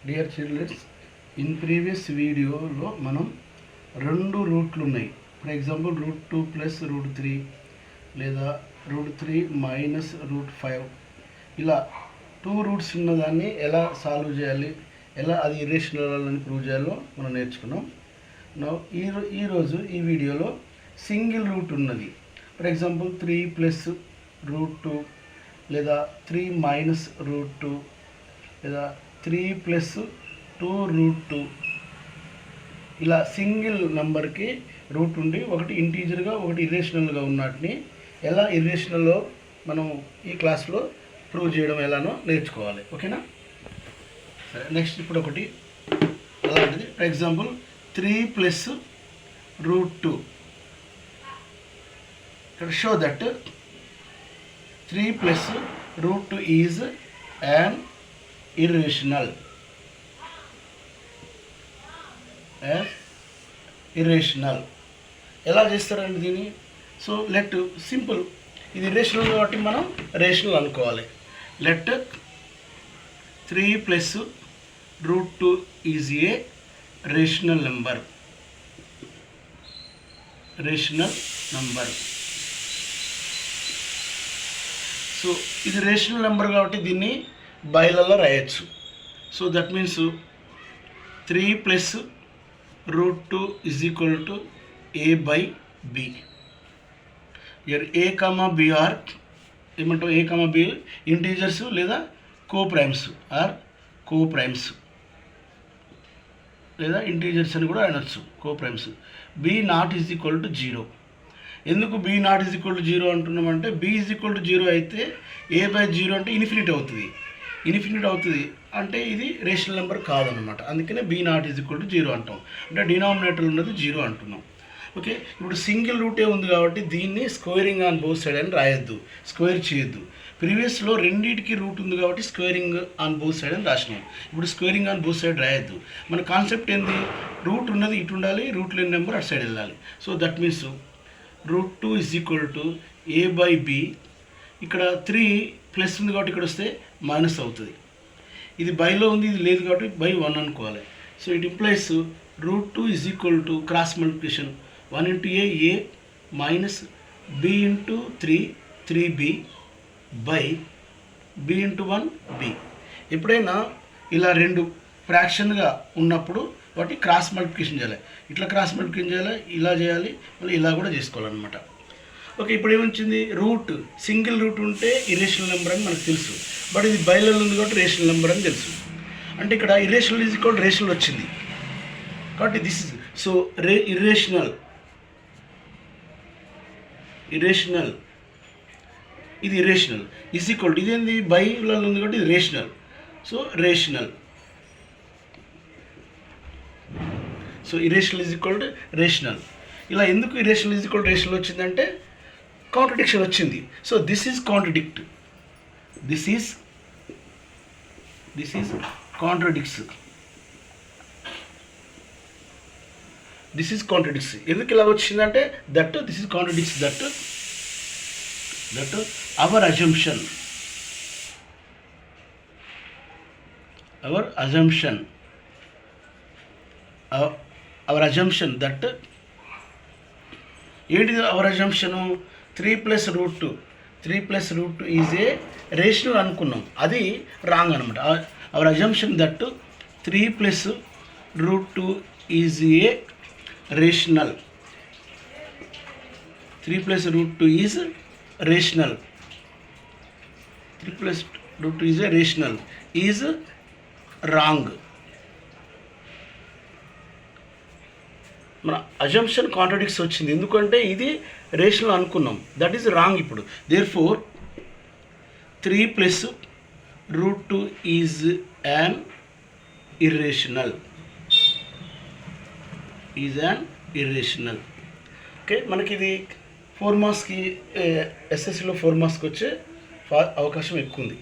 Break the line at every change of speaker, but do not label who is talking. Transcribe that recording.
Dear children's, in previous వీడియోలో మనం రెండు రూట్లు ఉన్నాయి. ఫర్ ఎగ్జాంపుల్ √2 + √3 లేదా √3 - √5 ఇలా 2 రూట్స్ ఉన్నదాన్ని ఎలా సాల్వ్ చేయాలి, ఎలా అది ఇర్రేషనల్ అని ప్రూవ్ చేయాలో మనం నేర్చుకున్నాం. ఈరోజు ఈ వీడియోలో సింగిల్ రూట్ ఉన్నది. ఫర్ ఎగ్జాంపుల్ 3 + √2 లేదా 3 - √2 లేదా 3 + 2√2 ఇలా సింగిల్ నెంబర్కి రూట్ ఉండి ఒకటి ఇంటీజర్గా ఒకటి ఇర్రేషనల్గా ఉన్నటిని ఎలా ఇర్రేషనల్లో మనం ఈ క్లాస్లో ప్రూవ్ చేయడం ఎలానో నేర్చుకోవాలి. ఓకేనా? సరే, నెక్స్ట్ ఇప్పుడు ఒకటి అలాంటిది. For example 3 + √2. ఇక్కడ show that 3 + √2 is an irrational. ఎలా చేస్తారండి దీన్ని? సో లెట్ సింపుల్, ఇది ఇర్రేషనల్ కాబట్టి మనం రేషనల్ అనుకోవాలి. Let 3 + √2 is a rational number. So ఇది రేషనల్ నెంబర్ కాబట్టి దీన్ని బైలలో రాయొచ్చు. So that means 3 + √2 = a/b. Here a, b are ఏమంటాం? a, b ఇంటీజర్స్ లేదా కోప్రైమ్స్ లేదా ఇంటీజర్స్ అని కూడా అనొచ్చు, కోప్రైమ్స్. b ≠ 0. ఎందుకు b ≠ 0 అంటున్నామంటే b = 0 అయితే a/0 అంటే ఇన్ఫినిటీ అవుతుంది అంటే ఇది రేషనల్ నెంబర్ కాదనమాట. అందుకనే b ≠ 0 అంటాం. అంటే డినామినేటర్ ఉన్నది 0 అంటున్నాం. ఓకే, ఇప్పుడు సింగిల్ రూటే ఉంది కాబట్టి దీన్ని స్క్వేరింగ్ ఆన్ బోత్ సైడ్ అని రాయొద్దు, స్క్వేర్ చేయొద్దు. ప్రీవియస్లో రెండింటికి రూట్ ఉంది కాబట్టి స్క్వేరింగ్ ఆన్ బోత్ సైడ్ అని రాసినాం. ఇప్పుడు స్క్వేరింగ్ ఆన్ బోత్ సైడ్ రాయొద్దు. మన కాన్సెప్ట్ ఏంది? రూట్ ఉన్నది ఇటు ఉండాలి, రూట్ లేని నెంబర్ అటు సైడ్ వెళ్ళాలి. So that means √2 = a/b. ఇక్కడ 3 ప్లస్ ఉంది కాబట్టి ఇక్కడ వస్తే మైనస్ అవుతుంది. ఇది బైలో ఉంది, ఇది లేదు కాబట్టి /1 అనుకోవాలి. So it implies √2 cross multiplication 1 × a minus b × 3b by b × 1b. ఎప్పుడైనా ఇలా రెండు ఫ్రాక్షన్గా ఉన్నప్పుడు వాటి క్రాస్ మల్టిప్లికేషన్ చేయాలి. ఇట్లా క్రాస్ మల్టిప్లికేషన్ చేయాలి, ఇలా చేయాలి, మళ్ళీ ఇలా కూడా చేసుకోవాలన్నమాట. ఓకే, ఇప్పుడు ఏమొచ్చింది? రూట్ సింగిల్ రూట్ ఉంటే ఇర్రేషనల్ నెంబర్ అని మనకు తెలుసు. బట్ ఇది బైలలో ఉంది కాబట్టి రేషనల్ నెంబర్ అని తెలుసు. అంటే ఇక్కడ ఇర్రేషనల్ = రేషనల్ వచ్చింది కాబట్టి దిస్ ఇస్ సో ఇర్రేషనల్ ఇది ఇర్రేషనల్ = ఇదేంది? బైలలో ఉంది కాబట్టి ఇది rational. So rational. So irrational = rational. ఇలా ఎందుకు ఇర్రేషనల్ = రేషనల్ వచ్చిందంటే కాంట్రడిక్షన్ వచ్చింది. So this is contradict. This is contradicts. ఎందుకు ఇలా వచ్చిందంటే this is contradicts that hour assumption that ఏంటిది? అవర్ అజంప్షను 3 + √2 ఈజ్ ఏ రేషనల్ అనుకున్నాం, అది రాంగ్ అనమాట. Hour assumption that 3 + √2 is a rational. 3 + √2 is rational. 3 + √2 is a rational is wrong. మన assumption contradicts వచ్చింది ఎందుకంటే ఇది రేషనల్ అనుకున్నాం, దట్ ఈజ్ రాంగ్. ఇప్పుడు therefore 3 + √2 is an irrational. Okay, మనకి ఇది 4 మార్క్స్కి ఎస్ఎస్సిలో 4 మార్క్స్కి వచ్చే అవకాశం ఎక్కువ ఉంది.